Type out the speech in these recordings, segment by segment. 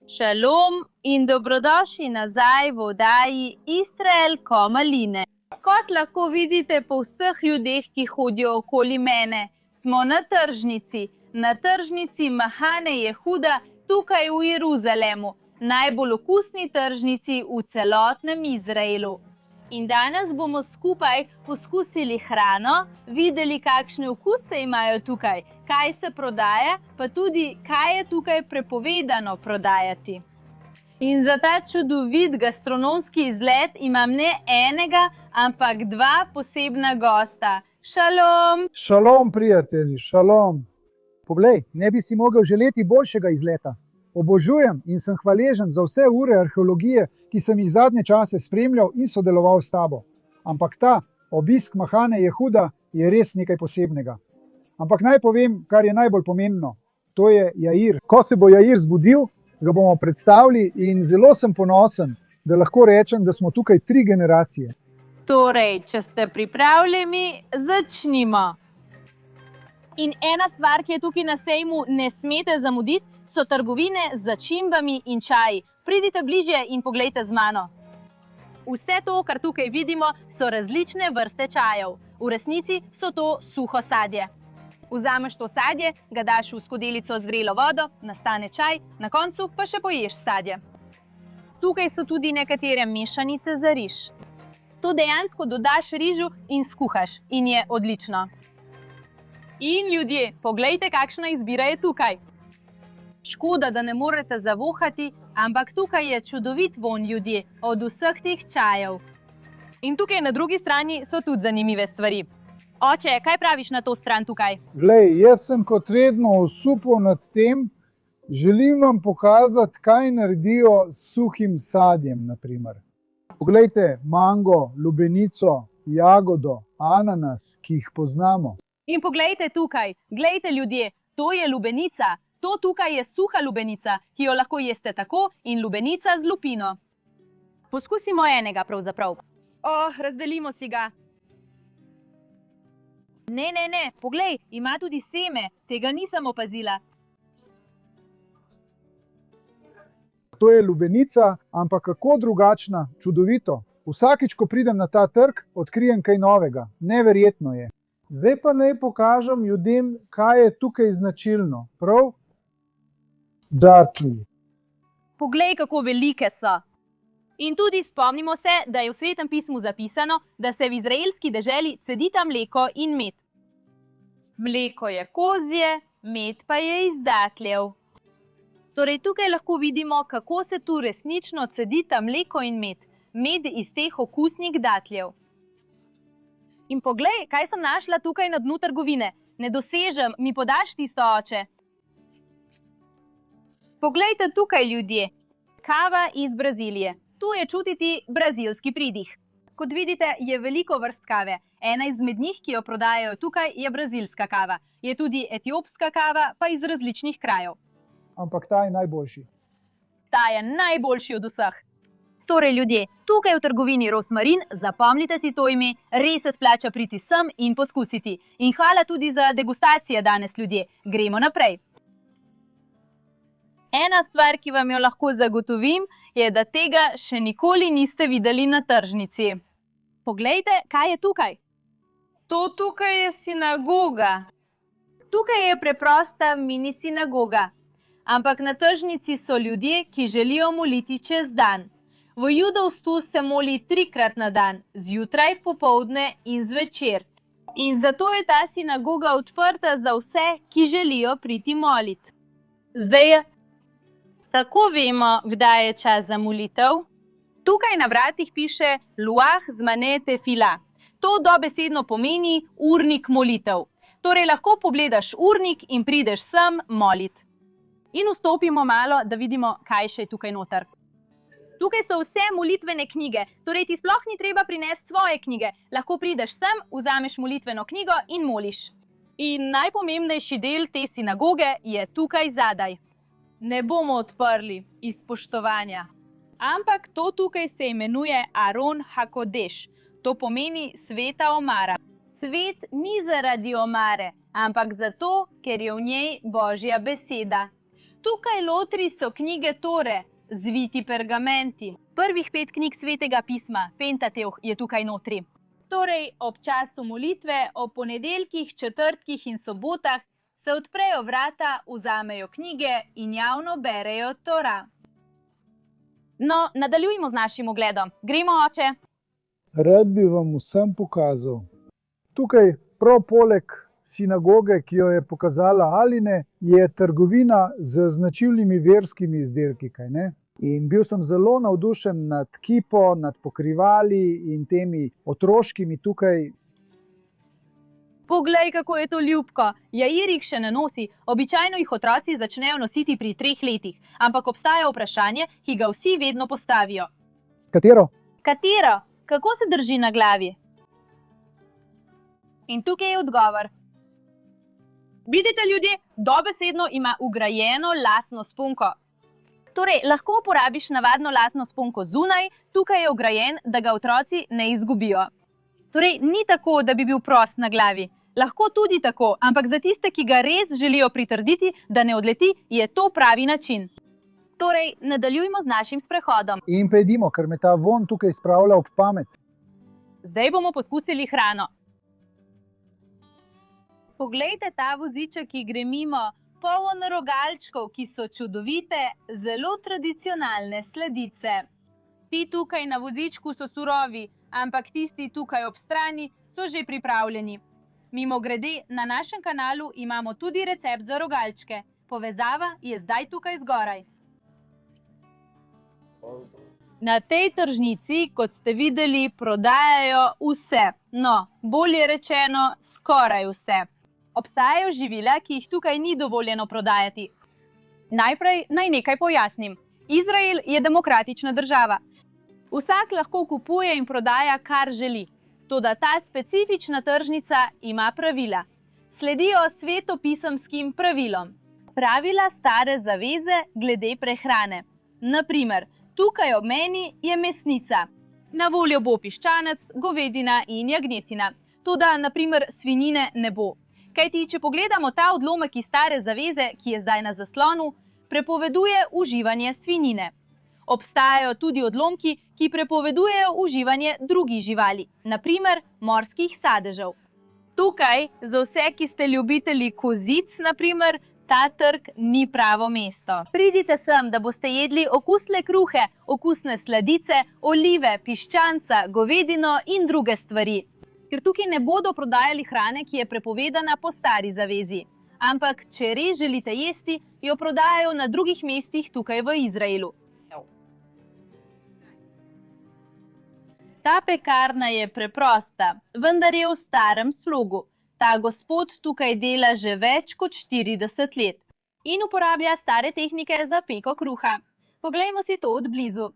Šalom in dobrodošli nazaj v oddaji Izrael Komaline. Kot lahko vidite po vseh ljudeh, ki hodijo okoli mene, smo na tržnici. Na tržnici Mahane Jehuda tukaj v Jeruzalemu, najbolj okusni tržnici v celotnem Izraelu. In danes bomo skupaj poskusili hrano, videli, kakšne okuse imajo tukaj, kaj se prodaja, pa tudi, kaj je tukaj prepovedano prodajati. In za ta čudovit gastronomski izlet imam ne enega, ampak dva posebna gosta. Šalom! Šalom, prijatelji, šalom. Poglej, ne bi si mogel želeti boljšega izleta. Obožujem in sem hvaležen za vse ure arheologije, ki sem jih zadnje čase spremljal in sodeloval s tabo. Ampak ta obisk Mahane Jehuda je res nekaj posebnega. Ampak naj povem, kar je najbolj pomembno. To je Jair. Ko se bo Jair zbudil, ga bomo predstavili in zelo sem ponosen, da lahko rečem, da smo tukaj 3 generacije. Torej, če ste pripravljeni, začnimo. In ena stvar, ki je tukaj na sejmu ne smete zamuditi, so trgovine z začimbami in čaji. Pridite bližje in poglejte z mano. Vse to, kar tukaj vidimo, so različne vrste čajev. V resnici so to suho sadje. Vzameš to sadje, ga daš v skodelico z vrelo vodo, nastane čaj, na koncu pa še poješ sadje. Tukaj so tudi nekatere mešanice za riž. To dejansko dodaš rižu in skuhaš in je odlično. In ljudje, poglejte, kakšna izbira je tukaj. Škoda, da ne morete zavohati, ampak tukaj je čudovit vonj, ljudje, od vseh teh čajev. In tukaj na drugi strani so tudi zanimive stvari. Oče, kaj praviš na to stran tukaj? Glej, jaz sem kot vedno osupal nad tem, želim vam pokazati, kaj naredijo s suhim sadjem, naprimer. Poglejte, mango, lubenico, jagodo, ananas, ki jih poznamo. In poglejte tukaj, glejte ljudje, to je lubenica. To tukaj je suha lubenica, ki jo lahko jeste tako, in lubenica z lupino. Poskusimo enega pravzaprav. Razdelimo si ga. Ne, poglej, ima tudi seme, tega nisem opazila. To je lubenica, ampak kako drugačna, čudovito. Vsakič, ko pridem na ta trg, odkrijem kaj novega. Neverjetno je. Zdaj pa naj pokažem ljudem, kaj je tukaj značilno. Prav? Datlji. Poglej, kako velike so. In tudi spomnimo se, da je v Svetem pismu zapisano, da se v izraelski deželi cedita mleko in med. Mleko je kozje, med pa je iz datljev. Torej, tukaj lahko vidimo, kako se tu resnično cedita mleko in med. Med iz teh okusnih datljev. In poglej, kaj sem našla tukaj na dnu trgovine. Ne dosežem, mi podaš tisto, oče? Poglejte tukaj, ljudje. Kava iz Brazilije. Tu je čutiti brazilski pridih. Kot vidite, je veliko vrst kave. Ena izmed njih, ki jo prodajajo tukaj, je brazilska kava. Je tudi etiopska kava, pa iz različnih krajev. Ampak ta je najboljši. Ta je najboljši od vseh. Torej, ljudje, tukaj v trgovini Rosmarin, zapomnite si to ime, res se splača priti sem in poskusiti. In hvala tudi za degustacije danes, ljudje. Gremo naprej. Ena stvar, ki vam jo lahko zagotovim, je, da tega še nikoli niste videli na tržnici. Poglejte, kaj je tukaj. To tukaj je sinagoga. Tukaj je preprosta mini sinagoga. Ampak na tržnici so ljudje, ki želijo moliti čez dan. V judovstvu se moli 3-krat na dan, zjutraj, popoldne in zvečer. In zato je ta sinagoga odprta za vse, ki želijo priti moliti. Zdaj je. Tako vemo, kdaj je čas za molitev. Tukaj na vratih piše Luah Zmane Tefila. To dobesedno pomeni urnik molitev. Torej lahko pogledaš urnik in prideš sem molit. In vstopimo malo, da vidimo, kaj še je tukaj noter. Tukaj so vse molitvene knjige, torej ti sploh ni treba prinesti svoje knjige. Lahko prideš sem, vzameš molitveno knjigo in moliš. In najpomembnejši del te sinagoge je tukaj zadaj. Ne bomo odprli iz spoštovanja. Ampak to tukaj se imenuje Aron HaKodeš. To pomeni sveta omara. Svet ni zaradi omare, ampak zato, ker je v njej Božja beseda. Tukaj lotri so knjige Tore, zviti pergamenti. Prvih 5 knjig svetega pisma, Pentateuh, je tukaj notri. Torej, ob času molitve, ob ponedeljkih, četrtkih in sobotah se odprejo vrata, vzamejo knjige in javno berejo Tora. No, nadaljujmo z našim ogledom. Gremo, oče. Rad bi vam vsem pokazal. Tukaj, prav poleg sinagoge, ki jo je pokazala Aline, je trgovina z značilnimi verskimi izdelki, kaj ne? In bil sem zelo navdušen nad kipo, nad pokrivali in temi otroškimi tukaj. Poglej, kako je to ljubko. Jair jih še ne nosi. Običajno jih otroci začnejo nositi pri 3 letih, ampak obstaja vprašanje, ki ga vsi vedno postavijo. Katero? Katero? Kako se drži na glavi? In tukaj je odgovor. Vidite, ljudje, dobesedno ima vgrajeno lasno sponko. Torej, lahko uporabiš navadno lasno sponko zunaj, tukaj je vgrajen, da ga otroci ne izgubijo. Torej, ni tako, da bi bil prost na glavi. Lahko tudi tako, ampak za tiste, ki ga res želijo pritrditi, da ne odleti, je to pravi način. Torej, nadaljujmo z našim sprehodom. In pojdimo, ker me ta von tukaj spravlja ob pamet. Zdaj bomo poskusili hrano. Poglejte ta voziček, ki gre mimo, poln rogalčkov, ki so čudovite, zelo tradicionalne sladice. Ti tukaj na vozičku so surovi, ampak tisti tukaj ob strani so že pripravljeni. Mimogrede, na našem kanalu imamo tudi recept za rogalčke. Povezava je zdaj tukaj zgoraj. Na tej tržnici, kot ste videli, prodajajo vse. No, bolje rečeno, skoraj vse. Obstajajo živila, ki jih tukaj ni dovoljeno prodajati. Najprej naj nekaj pojasnim. Izrael je demokratična država. Vsak lahko kupuje in prodaja, kar želi. Toda ta specifična tržnica ima pravila. Sledijo svetopisemskim pravilom. Pravila stare zaveze glede prehrane. Naprimer, tukaj ob meni je mesnica. Na voljo bo piščanec, govedina in jagnjetina. Toda, naprimer, svinjine ne bo. Kajti, če pogledamo ta odlomek iz stare zaveze, ki je zdaj na zaslonu, prepoveduje uživanje svinjine. Obstajajo tudi odlomki, ki prepovedujejo uživanje drugih živali, naprimer morskih sadežev. Tukaj, za vse, ki ste ljubitelji kozic, naprimer, ta trg ni pravo mesto. Pridite sem, da boste jedli okusne kruhe, okusne sladice, olive, piščanca, govedino in druge stvari. Ker tukaj ne bodo prodajali hrane, ki je prepovedana po stari zavezi. Ampak, če res želite jesti, jo prodajajo na drugih mestih tukaj v Izraelu. Ta pekarna je preprosta, vendar je v starem slogu. Ta gospod tukaj dela že več kot 40 let in uporablja stare tehnike za peko kruha. Poglejmo si to od blizu.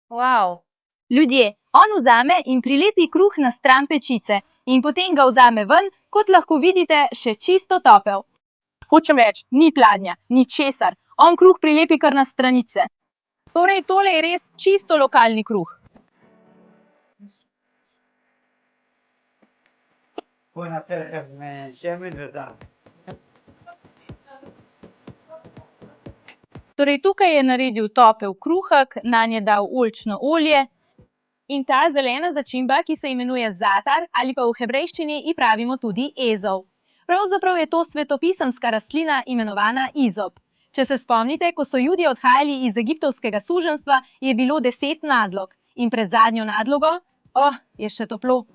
Wow. Ljudje, on vzame in prilepi kruh na stran pečice in potem ga vzame ven, kot lahko vidite, še čisto topel. Hočem reči, ni pladnja, ni česar. On kruh prilepi kar na stranice. Torej, tole je res čisto lokalni kruh. Torej, tukaj je naredil topel kruhek, nanje dal oljčno olje in ta zelena začimba, ki se imenuje zatar ali pa v hebrejščini ji pravimo tudi ezov. Pravzaprav je to svetopisemska rastlina imenovana izop. Če se spomnite, ko so Judje odhajali iz egiptovskega suženjstva, je bilo 10 nadlog. In pred zadnjo nadlogo, je še toplo.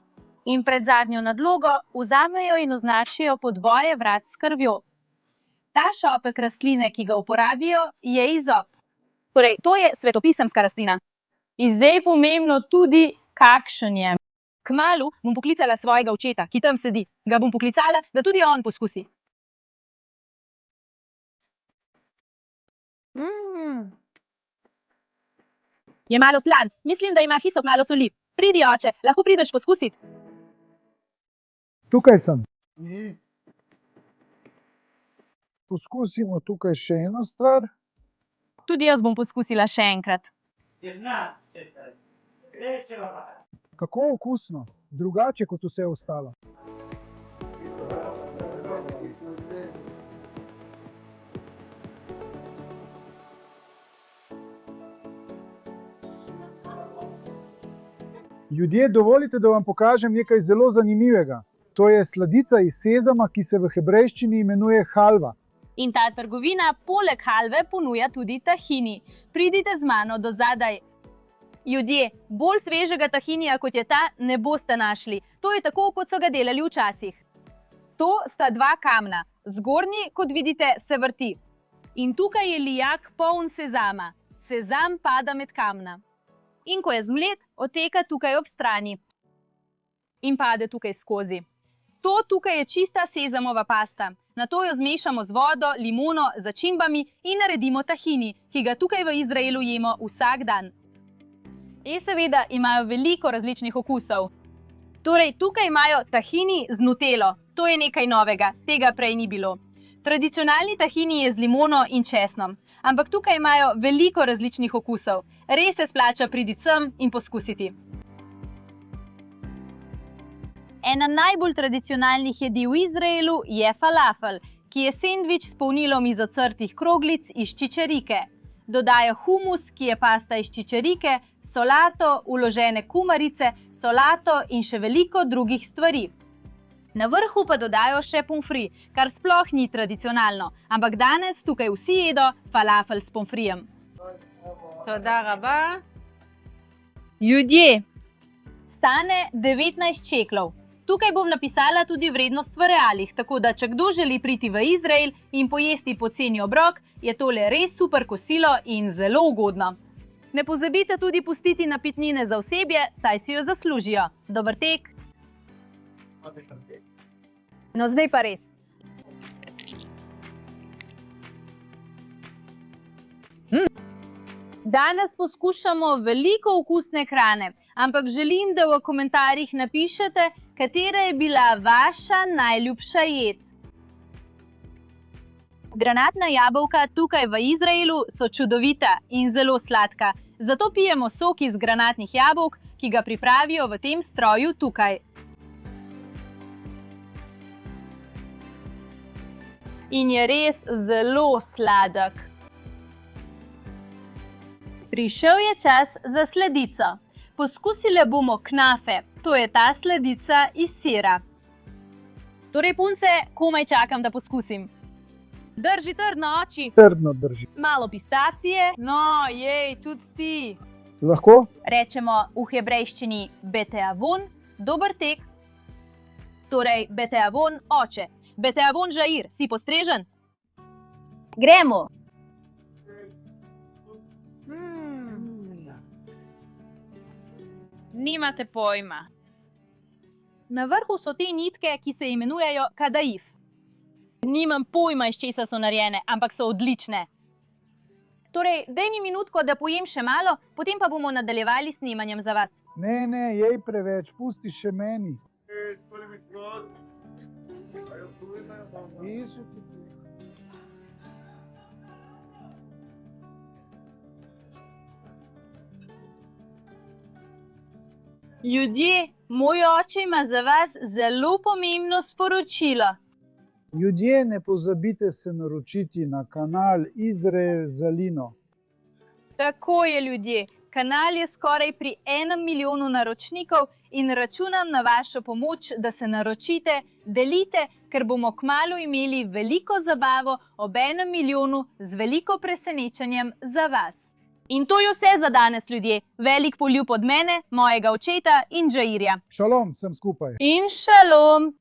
In pred zadnjo nadlogo vzamejo in označijo podboje vrat s krvjo. Ta šopek rastline, ki ga uporabijo, je izop. Torej, to je svetopisemska rastlina. In zdaj je pomembno tudi, kakšen je. Kmalu bom poklicala svojega očeta, ki tam sedi. Ga bom poklicala, da tudi on poskusi. Je malo slan. Mislim, da ima hisop malo soli. Pridi, oče, lahko prideš poskusit. Tukaj sem. Poskusimo tukaj še eno stvar. Tudi jaz bom poskusila še enkrat. Kako okusno, drugače kot vse ostalo. Ljudje, dovolite, da vam pokažem nekaj zelo zanimivega. To je sladica iz sezama, ki se v hebrejščini imenuje halva. In ta trgovina poleg halve ponuja tudi tahini. Pridite z mano do zadaj. Ljudje, bolj svežega tahinija kot je ta, ne boste našli. To je tako, kot so ga delali včasih. To sta dva kamna. Zgornji, kot vidite, se vrti. In tukaj je lijak poln sezama. Sezam pada med kamna. In ko je zmlet, oteka tukaj ob strani. In pade tukaj skozi. To tukaj je čista sezamova pasta. Nato jo zmešamo z vodo, limono, začimbami in naredimo tahini, ki ga tukaj v Izraelu jemo vsak dan. Seveda imajo veliko različnih okusov. Torej, tukaj imajo tahini z nutelo. To je nekaj novega, tega prej ni bilo. Tradicionalni tahini je z limono in česnom, ampak tukaj imajo veliko različnih okusov. Res se splača priti sem in poskusiti. Ena najbolj tradicionalnih jedi v Izraelu je falafel, ki je sendvič s polnilom iz ocrtih kroglic iz čičerike. Dodajo humus, ki je pasta iz čičerike, solato, vložene kumarice, solato in še veliko drugih stvari. Na vrhu pa dodajo še pomfri, kar sploh ni tradicionalno, ampak danes tukaj vsi jedo falafel s pomfrijem. Toda raba. Ljudje, stane 19 šeklov. Tukaj bom napisala tudi vrednost v realih, tako da če kdo želi priti v Izrael in pojesti poceni obrok, je tole res super kosilo in zelo ugodno. Ne pozabite tudi pustiti napitnine za osebje, saj si jo zaslužijo. Dober tek! No, zdaj pa res. Danes poskušamo veliko okusne hrane, ampak želim, da v komentarjih napišete, katera je bila vaša najljubša jed. Granatna jabolka tukaj v Izraelu so čudovita in zelo sladka, zato pijemo sok iz granatnih jabolk, ki ga pripravijo v tem stroju tukaj. In je res zelo sladek. Prišel je čas za sladico. Poskusile bomo knafe, to je ta sladica iz sira. Torej, punce, komaj čakam, da poskusim. Drži trdno oči. Trdno drži. Malo pistacije. No, jej, tudi ti. Lahko? Rečemo v hebrejščini beteavon, dober tek. Torej, beteavon oče. Beteavon Žair, si postrežen? Gremo. Nimate pojma. Na vrhu so te nitke, ki se imenujejo kadaif. Nimam pojma, iz česa so narejene, ampak so odlične. Torej, daj mi minutko, da pojem še malo, potem pa bomo nadaljevali s snemanjem za vas. Ne, jej preveč, pusti še meni. Ljudje, moj oče ima za vas zelo pomembno sporočilo. Ljudje, ne pozabite se naročiti na kanal Izrael Zalino. Tako je, ljudje. Kanal je skoraj pri 1 milijonu naročnikov in računam na vašo pomoč, da se naročite, delite, ker bomo kmalu imeli veliko zabavo ob 1 milijonu z veliko presenečenjem za vas. In to je vse za danes, ljudje. Velik poljub od mene, mojega očeta in Žairja. Šalom, sem skupaj. In šalom!